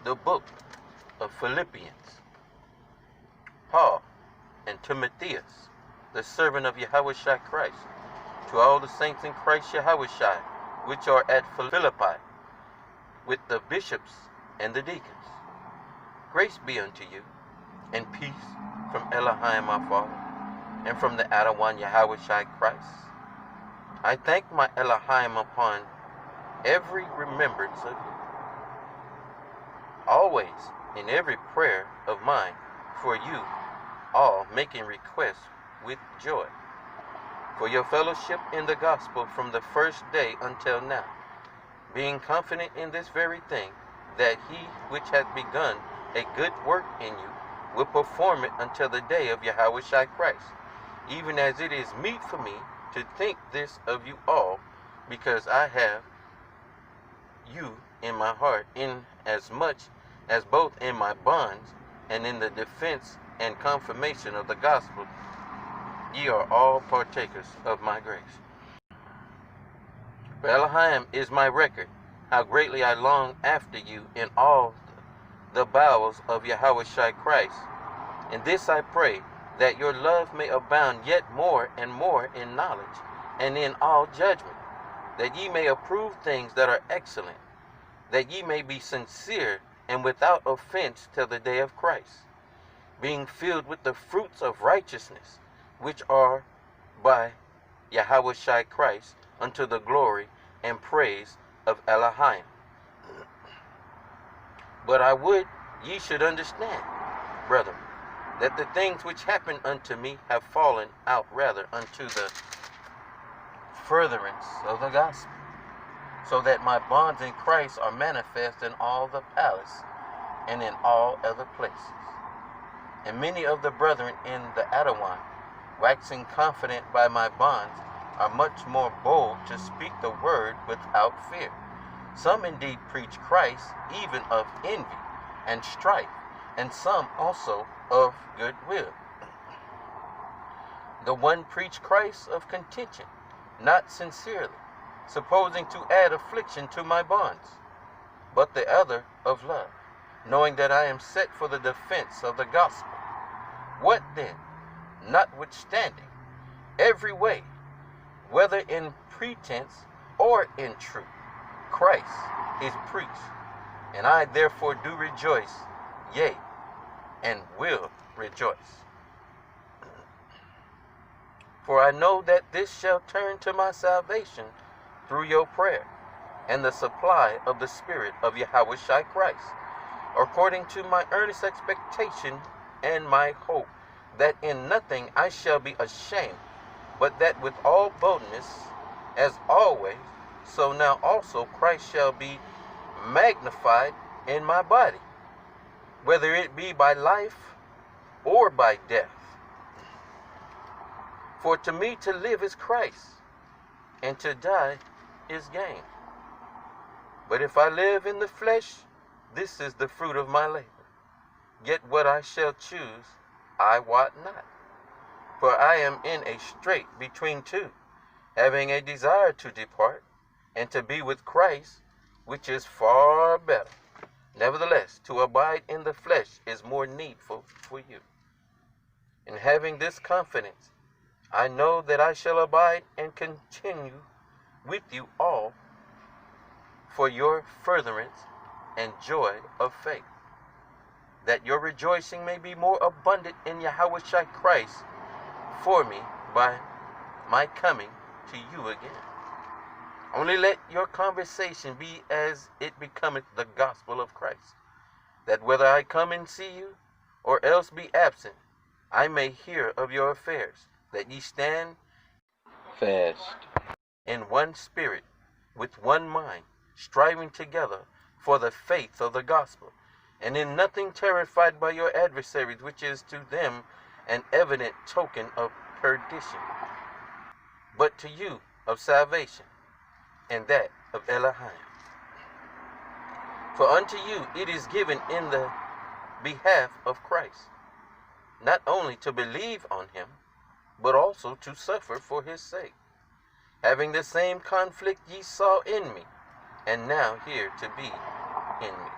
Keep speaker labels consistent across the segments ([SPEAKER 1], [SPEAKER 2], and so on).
[SPEAKER 1] The book of Phillipians. Paul and Timotheus, the servant of Yahushua Christ, to all the saints in Christ Yahushua, which are at Philippi, with the bishops and the deacons. Grace be unto you, and peace from Elohim our Father, and from the Adawan Yahushua Christ. I thank my Elohim upon every remembrance of you, always in every prayer of mine for you all, making requests with joy for your fellowship in the gospel from the first day until now, being confident in this very thing, that he which hath begun a good work in you will perform it until the day of Yahushua Christ, even as it is meet for me to think this of you all, because I have you in my heart, in as much as both in my bonds and in the defense and confirmation of the gospel, ye are all partakers of my grace. For Elohim is my record, how greatly I long after you in all the bowels of Yahushua Christ. In this I pray, that your love may abound yet more and more in knowledge, and in all judgment, that ye may approve things that are excellent, that ye may be sincere and without offense till the day of Christ, being filled with the fruits of righteousness, which are by Yahushua Christ, unto the glory and praise of Elohim. But I would ye should understand, brethren, that the things which happened unto me have fallen out rather unto the furtherance of the gospel, so that my bonds in Christ are manifest in all the palace and in all other places. And many of the brethren in the Adawan, waxing confident by my bonds, are much more bold to speak the word without fear. Some indeed preach Christ, even of envy and strife, and some also of good will. The one preach Christ of contention, not sincerely, supposing to add affliction to my bonds, but the other of love, knowing that I am set for the defense of the gospel. What then? Notwithstanding, every way, whether in pretense or in truth, Christ is preached, and I therefore do rejoice, yea, and will rejoice. For I know that this shall turn to my salvation through your prayer, and the supply of the Spirit of Yahushua Christ, according to my earnest expectation and my hope, that in nothing I shall be ashamed, but that with all boldness, as always, so now also Christ shall be magnified in my body, whether it be by life or by death. For to me to live is Christ, and to die is gain. But if I live in the flesh, this is the fruit of my labor. Yet what I shall choose, I wot not. For I am in a strait between two, having a desire to depart, and to be with Christ, which is far better. Nevertheless, to abide in the flesh is more needful for you. And having this confidence, I know that I shall abide and continue with you all for your furtherance and joy of faith, that your rejoicing may be more abundant in Yahushua Christ for me by my coming to you again. Only let your conversation be as it becometh the gospel of Christ, that whether I come and see you, or else be absent, I may hear of your affairs, that ye stand fast in one spirit, with one mind, striving together for the faith of the gospel, and in nothing terrified by your adversaries, which is to them an evident token of perdition, but to you of salvation, and that of Elohim. For unto you it is given in the behalf of Christ, not only to believe on him, but also to suffer for his sake, having the same conflict ye saw in me, and now here to be in me.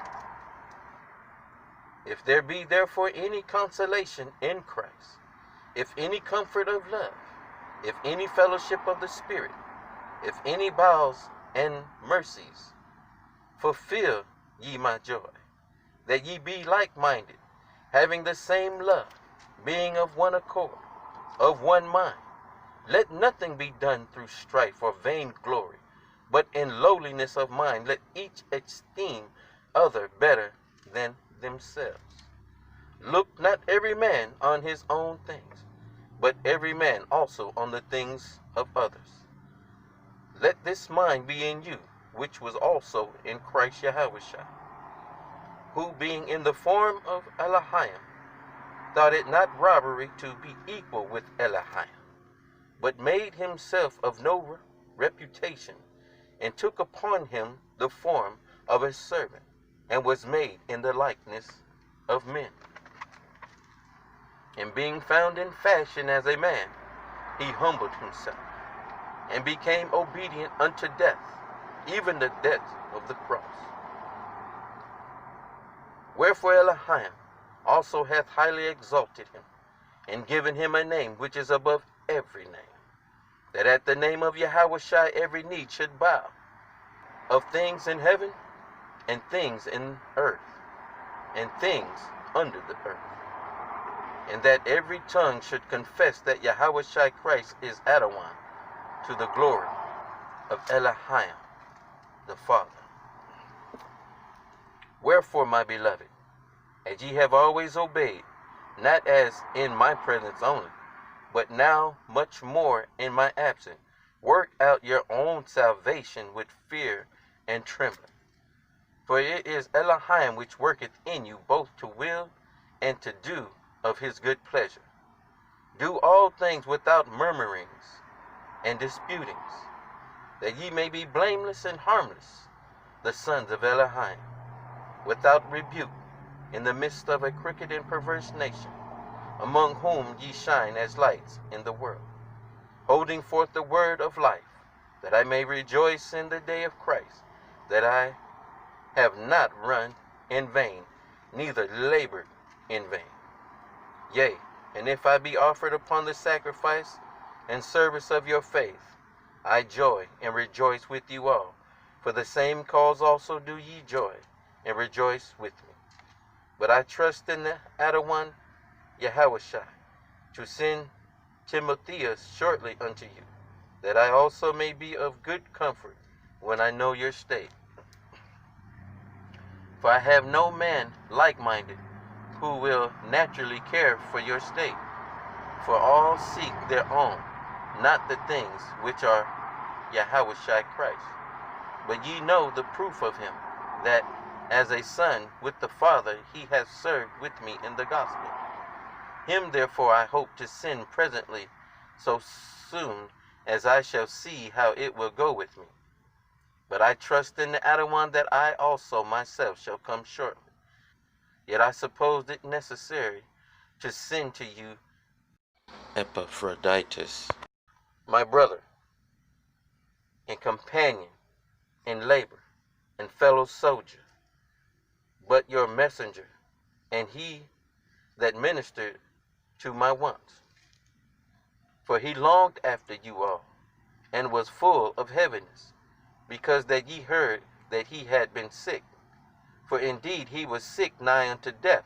[SPEAKER 1] If there be therefore any consolation in Christ, if any comfort of love, if any fellowship of the Spirit, if any bowels and mercies, fulfill ye my joy, that ye be like-minded, having the same love, being of one accord, of one mind. Let nothing be done through strife or vainglory, but in lowliness of mind let each esteem other better than themselves. Look not every man on his own things, but every man also on the things of others. Let this mind be in you, which was also in Christ Yahushua, who being in the form of Elohim, thought it not robbery to be equal with Elohim, but made himself of no reputation, and took upon him the form of a servant, and was made in the likeness of men. And being found in fashion as a man, he humbled himself, and became obedient unto death, even the death of the cross. Wherefore Elohim also hath highly exalted him, and given him a name which is above every name, that at the name of Yahushua every knee should bow, of things in heaven, and things in earth, and things under the earth, and that every tongue should confess that Yahushua Christ is Adonai, to the glory of Elohim the Father. Wherefore, my beloved, as ye have always obeyed, not as in my presence only, but now much more in my absence, work out your own salvation with fear and trembling. For it is Elohim which worketh in you both to will and to do of his good pleasure. Do all things without murmurings and disputings, that ye may be blameless and harmless, the sons of Elohim, without rebuke, in the midst of a crooked and perverse nation, among whom ye shine as lights in the world, holding forth the word of life, that I may rejoice in the day of Christ, that I have not run in vain, neither labored in vain. Yea, and if I be offered upon the sacrifice and service of your faith, I joy and rejoice with you all. For the same cause also do ye joy and rejoice with me. But I trust in the Adonai Yahushua to send Timotheus shortly unto you, that I also may be of good comfort when I know your state. For I have no man like-minded who will naturally care for your state. For all seek their own, not the things which are Yahushua Christ. But ye know the proof of him, that as a son with the Father he hath served with me in the gospel. Him therefore I hope to send presently, so soon as I shall see how it will go with me. But I trust in the Adonai that I also myself shall come shortly. Yet I supposed it necessary to send to you Epaphroditus, my brother, and companion in labor, and fellow soldier, but your messenger, and he that ministered to my wants. For he longed after you all, and was full of heaviness, because that ye heard that he had been sick. For indeed he was sick nigh unto death,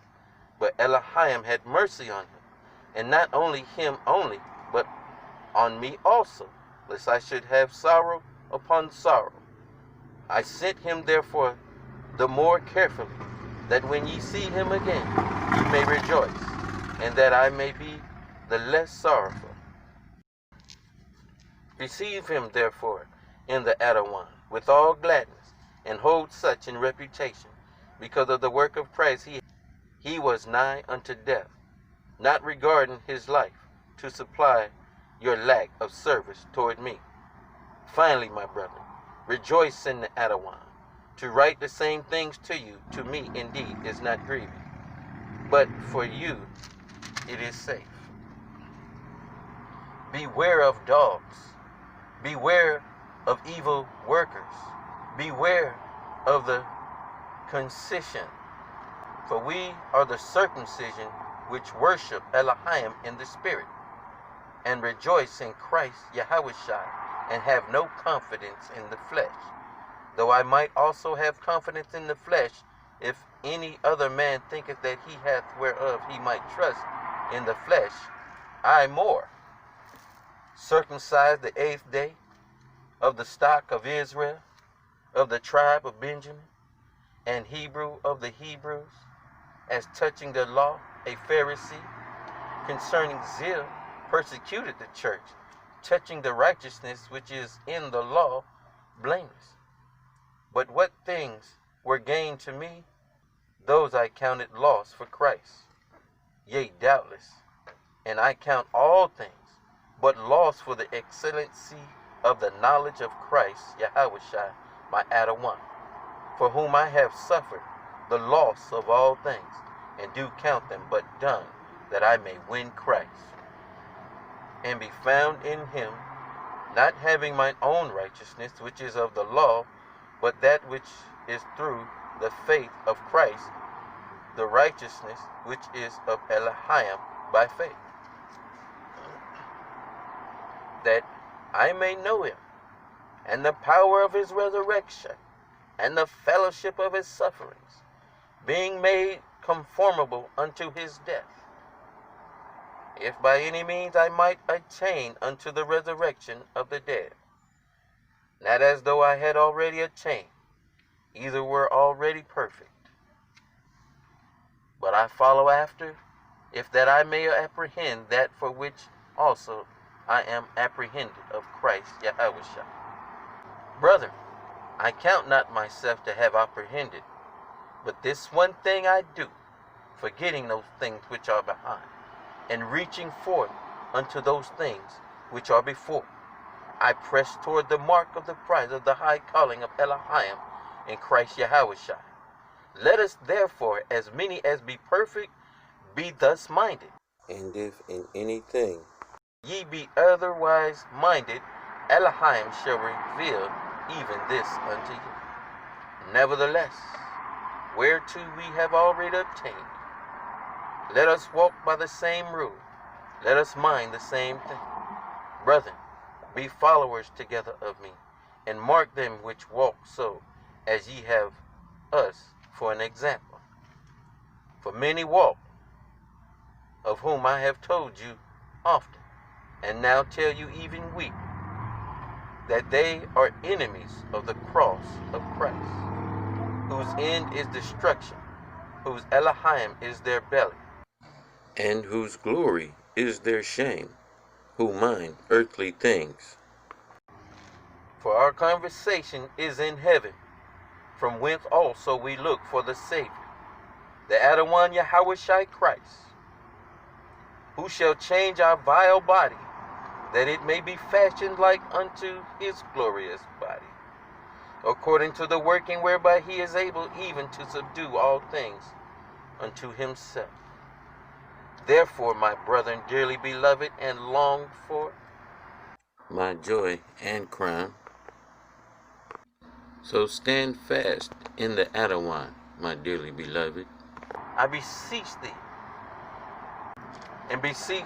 [SPEAKER 1] but Elohim had mercy on him, and not only him only, but on me also, lest I should have sorrow upon sorrow. I sent him therefore the more carefully, that when ye see him again, ye may rejoice, and that I may be the less sorrowful. Receive him therefore in the Adonai with all gladness, and hold such in reputation, because of the work of Christ he was nigh unto death, not regarding his life, to supply your lack of service toward me. Finally, my brother, rejoice in the Adonai. To write the same things to you, to me indeed is not grievous, but for you it is safe. Beware of dogs, beware of evil workers, beware of the concision, For we are the circumcision which worship Elohim in the spirit, and rejoice in Christ Yahushua, and have no confidence in the flesh. Though I might also have confidence in the flesh, if any other man thinketh that he hath whereof he might trust in the flesh, I more. Circumcised the 8th day, of the stock of Israel, of the tribe of Benjamin, and Hebrew of the Hebrews, as touching the law, a Pharisee, concerning zeal, persecuted the church, touching the righteousness which is in the law, blameless. But what things were gained to me, those I counted loss for Christ. Yea, doubtless, and I count all things but loss for the excellency of the knowledge of Christ Yahushua, my Adawan, for whom I have suffered the loss of all things, and do count them but dung, that I may win Christ, and be found in him, not having mine own righteousness, which is of the law, but that which is through the faith of Christ, the righteousness which is of Elohim by faith, that I may know him, and the power of his resurrection, and the fellowship of his sufferings, being made conformable unto his death, if by any means I might attain unto the resurrection of the dead. Not as though I had already attained, either were already perfect, but I follow after, if that I may apprehend that for which also I am apprehended of Christ Yahushua. Brethren, I count not myself to have apprehended, but this one thing I do, forgetting those things which are behind, and reaching forth unto those things which are before, I press toward the mark of the prize of the high calling of Elohim in Christ Yahushua. Let us therefore, as many as be perfect, be thus minded. And if in anything ye be otherwise minded, Elohim shall reveal even this unto you. Nevertheless, whereto we have already obtained, let us walk by the same rule, let us mind the same thing. Brethren, be followers together of me, and mark them which walk so, as ye have us for an example. For many walk, of whom I have told you often, and now tell you even weak, that they are enemies of the cross of Christ, whose end is destruction, whose Elohim is their belly, and whose glory is their shame, who mind earthly things. For our conversation is in heaven, from whence also we look for the Savior, the Adawan Yahushua Christ, who shall change our vile body, that it may be fashioned like unto his glorious body, according to the working whereby he is able even to subdue all things unto himself. Therefore, my brethren, dearly beloved and longed for, my joy and crown, so stand fast in the Adawan, my dearly beloved. I beseech thee, and beseech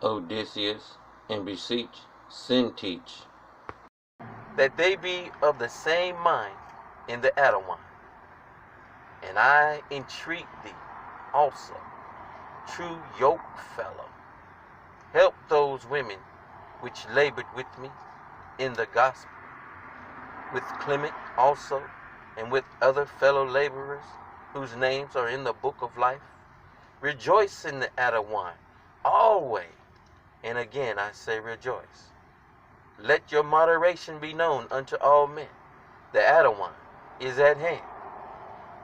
[SPEAKER 1] Odysseus, and beseech Syntyche, that they be of the same mind in the Adawan. And I entreat thee also, true yoke fellow, help those women which labored with me in the gospel, with Clement also, and with other fellow laborers whose names are in the book of life. Rejoice in the Adawan always. And again I say rejoice. Let your moderation be known unto all men. The Adawan is at hand.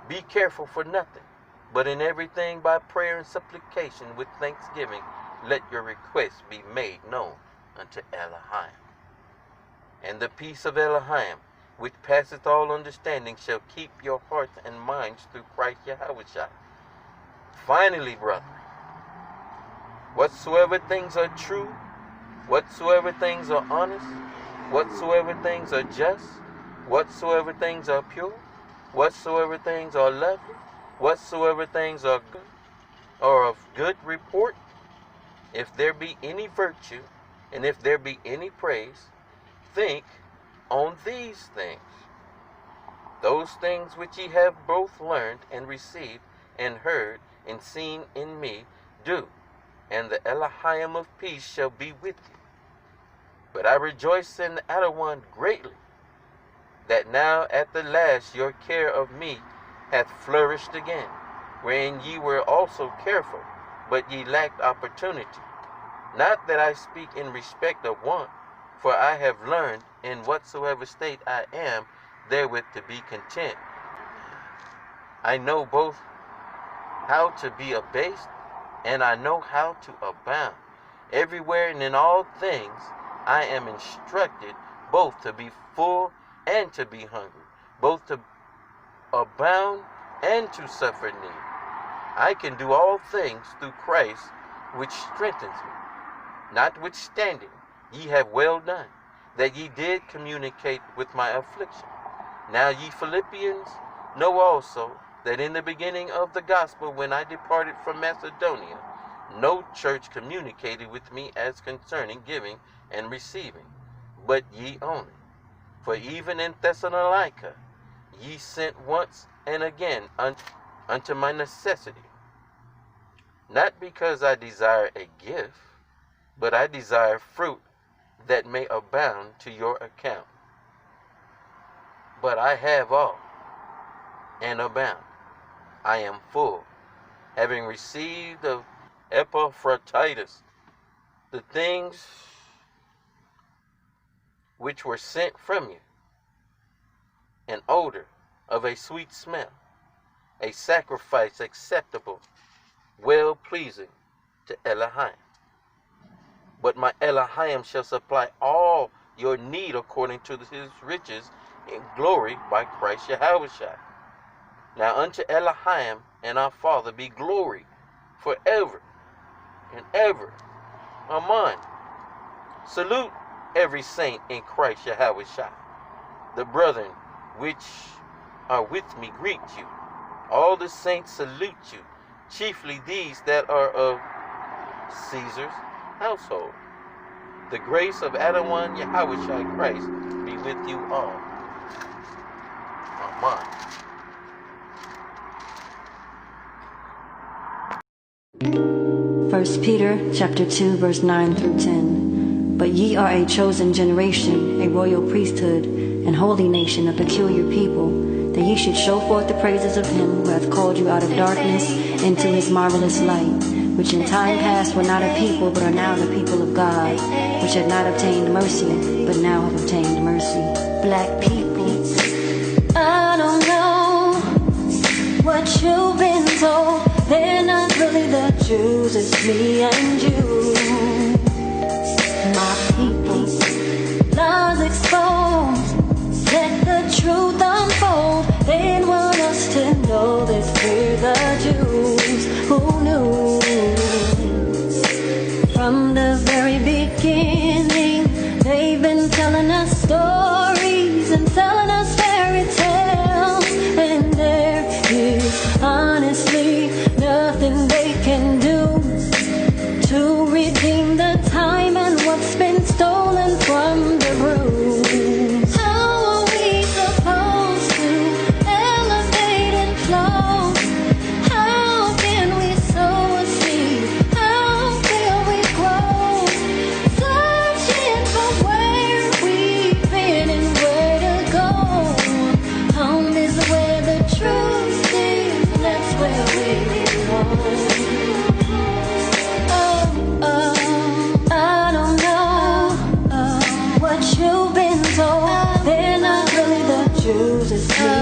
[SPEAKER 1] Be careful for nothing, but in everything by prayer and supplication with thanksgiving, let your requests be made known unto Elohim. And the peace of Elohim, which passeth all understanding, shall keep your hearts and minds through Christ Yahushua. Finally, brethren, whatsoever things are true, whatsoever things are honest, whatsoever things are just, whatsoever things are pure, whatsoever things are lovely, whatsoever things are good or of good report, if there be any virtue, and if there be any praise, think on these things. Those things which ye have both learned and received and heard and seen in me, do, and the Elohim of peace shall be with you. But I rejoice in the other one greatly, that now at the last your care of me hath flourished again, wherein ye were also careful, but ye lacked opportunity. Not that I speak in respect of want, for I have learned in whatsoever state I am therewith to be content. I know both how to be abased, and I know how to abound. Everywhere and in all things I am instructed both to be full and to be hungry, both to abound and to suffer need. I can do all things through Christ, which strengthens me. Notwithstanding, ye have well done, that ye did communicate with my affliction. Now ye Phillipians know also that in the beginning of the gospel, when I departed from Macedonia, no church communicated with me as concerning giving and receiving, but ye only. For even in Thessalonica ye sent once and again unto my necessity. Not because I desire a gift, but I desire fruit that may abound to your account. But I have all, and abound. I am full, having received of Epaphroditus the things which were sent from you, an odor of a sweet smell, a sacrifice acceptable, well-pleasing to Elohim. But my Elohim shall supply all your need according to his riches in glory by Christ Yahushua. Now unto Elohim and our Father be glory forever and ever. Amen. Salute every saint in Christ Yahushua. The brethren which are with me greet you. All the saints salute you, chiefly these that are of Caesar's household. The grace of Adonai Yahushua Christ be with you all. Amen.
[SPEAKER 2] 1 Peter chapter 2, verse 9 through 10. But ye are a chosen generation, a royal priesthood, an holy nation, a peculiar people, that ye should show forth the praises of him who hath called you out of darkness into his marvelous light, which in time past were not a people, but are now the people of God, which have not obtained mercy, but now have obtained mercy. Black people, I don't know what you've been told. They're not really the Jews, it's me and you. My people, lies exposed, let the truth unfold. They want us to know this, we're the Jews who knew. From the very beginning, they've been telling us stories and telling us fairy tales, and there is honestly nothing they can do to redeem the time and what's been stolen from the bruise. How are we supposed to elevate and flow? How can we sow a seed? How can we grow? Searching for where we've been and where to go. Home is where the truth is, that's where we belong. I don't know what you've been told. They're not really the Jews, it's me